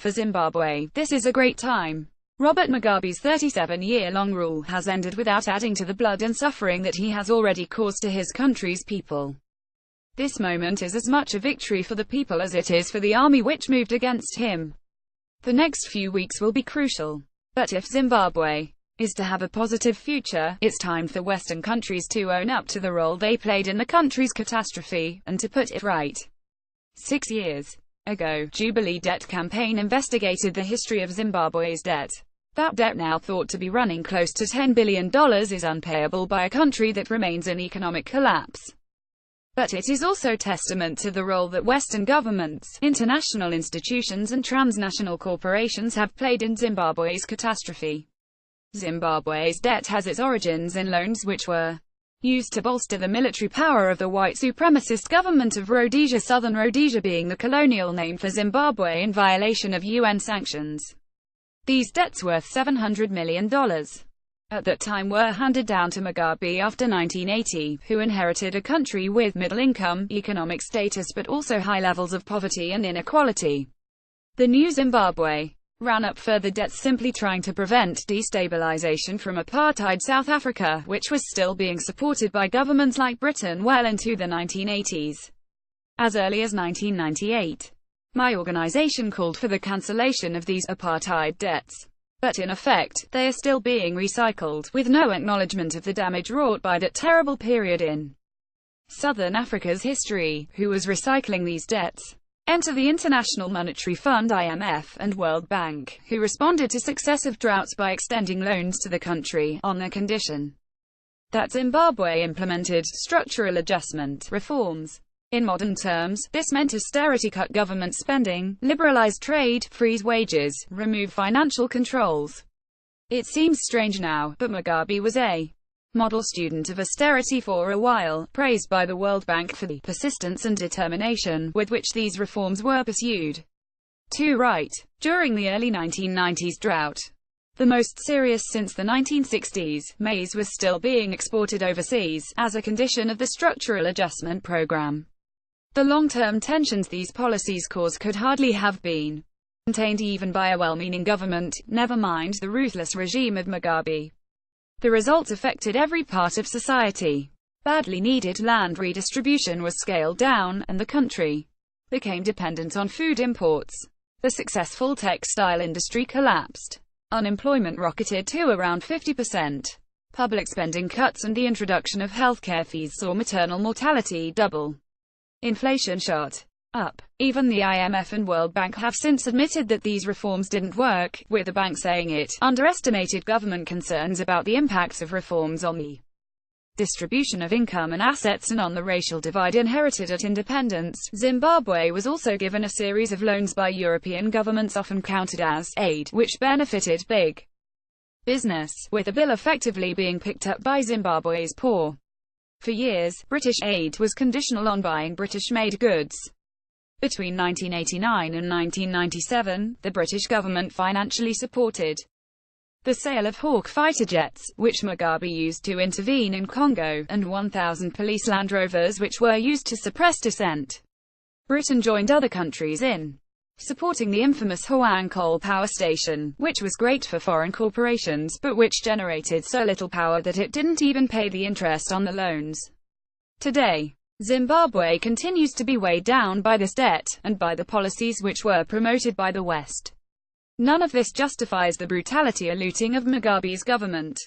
for Zimbabwe, this is a great time. Robert Mugabe's 37-year-long rule has ended without adding to the blood and suffering that he has already caused to his country's people. This moment is as much a victory for the people as it is for the army which moved against him. The next few weeks will be crucial. But if Zimbabwe is to have a positive future, it's time for Western countries to own up to the role they played in the country's catastrophe, and to put it right. 6 years ago, Jubilee Debt Campaign investigated the history of Zimbabwe's debt. That debt, now thought to be running close to $10 billion, is unpayable by a country that remains in economic collapse. But it is also testament to the role that Western governments, international institutions and transnational corporations have played in Zimbabwe's catastrophe. Zimbabwe's debt has its origins in loans which were used to bolster the military power of the white supremacist government of Rhodesia Southern Rhodesia, being the colonial name for Zimbabwe in violation of UN sanctions. These debts, worth $700 million, at that time were handed down to Mugabe after 1980, who inherited a country with middle-income economic status but also high levels of poverty and inequality. The new Zimbabwe ran up further debts, simply trying to prevent destabilization from apartheid South Africa, which was still being supported by governments like Britain well into the 1980s. As early as 1998, my organization called for the cancellation of these apartheid debts. But in effect, they are still being recycled, with no acknowledgement of the damage wrought by that terrible period in Southern Africa's history. Who was recycling these debts? Enter the International Monetary Fund (IMF) and World Bank, who responded to successive droughts by extending loans to the country, on the condition that Zimbabwe implemented structural adjustment reforms. In modern terms, this meant austerity, cut government spending, liberalize trade, freeze wages, remove financial controls. It seems strange now, but Mugabe was a model student of austerity for a while, praised by the World Bank for the persistence and determination with which these reforms were pursued. To right. During the early 1990s drought, the most serious since the 1960s, maize was still being exported overseas, as a condition of the structural adjustment program. The long-term tensions these policies caused could hardly have been contained even by a well-meaning government, never mind the ruthless regime of Mugabe. The results affected every part of society. Badly needed land redistribution was scaled down, and the country became dependent on food imports. The successful textile industry collapsed. Unemployment rocketed to around 50%. Public spending cuts and the introduction of healthcare fees saw maternal mortality double. Inflation shot up. Even the IMF and World Bank have since admitted that these reforms didn't work, with the bank saying it underestimated government concerns about the impacts of reforms on the distribution of income and assets and on the racial divide inherited at independence. Zimbabwe was also given a series of loans by European governments, often counted as aid, which benefited big business, with the bill effectively being picked up by Zimbabwe's poor. For years, British aid was conditional on buying British-made goods. Between 1989 and 1997, the British government financially supported the sale of Hawk fighter jets, which Mugabe used to intervene in Congo, and 1,000 police Land Rovers which were used to suppress dissent. Britain joined other countries in supporting the infamous Hwang coal power station, which was great for foreign corporations, but which generated so little power that it didn't even pay the interest on the loans. Today, Zimbabwe continues to be weighed down by this debt, and by the policies which were promoted by the West. None of this justifies the brutality or looting of Mugabe's government.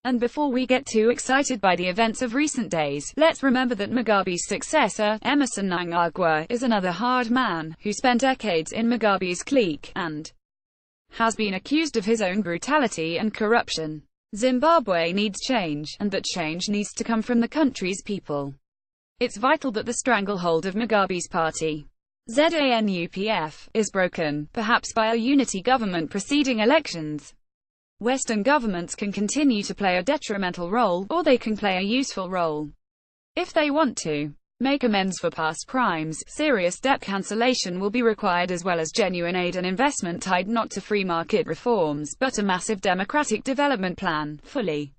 And before we get too excited by the events of recent days, let's remember that Mugabe's successor, Emmerson Mnangagwa, is another hard man, who spent decades in Mugabe's clique, and has been accused of his own brutality and corruption. Zimbabwe needs change, and that change needs to come from the country's people. It's vital that the stranglehold of Mugabe's party, ZANU-PF, is broken, perhaps by a unity government preceding elections. Western governments can continue to play a detrimental role, or they can play a useful role. If they want to make amends for past crimes, serious debt cancellation will be required, as well as genuine aid and investment tied not to free market reforms, but a massive democratic development plan, fully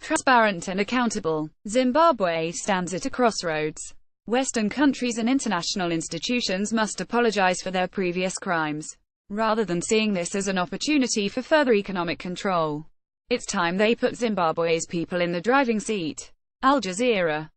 transparent and accountable. Zimbabwe stands at a crossroads. Western countries and international institutions must apologize for their previous crimes, rather than seeing this as an opportunity for further economic control. It's time they put Zimbabwe's people in the driving seat. Al Jazeera.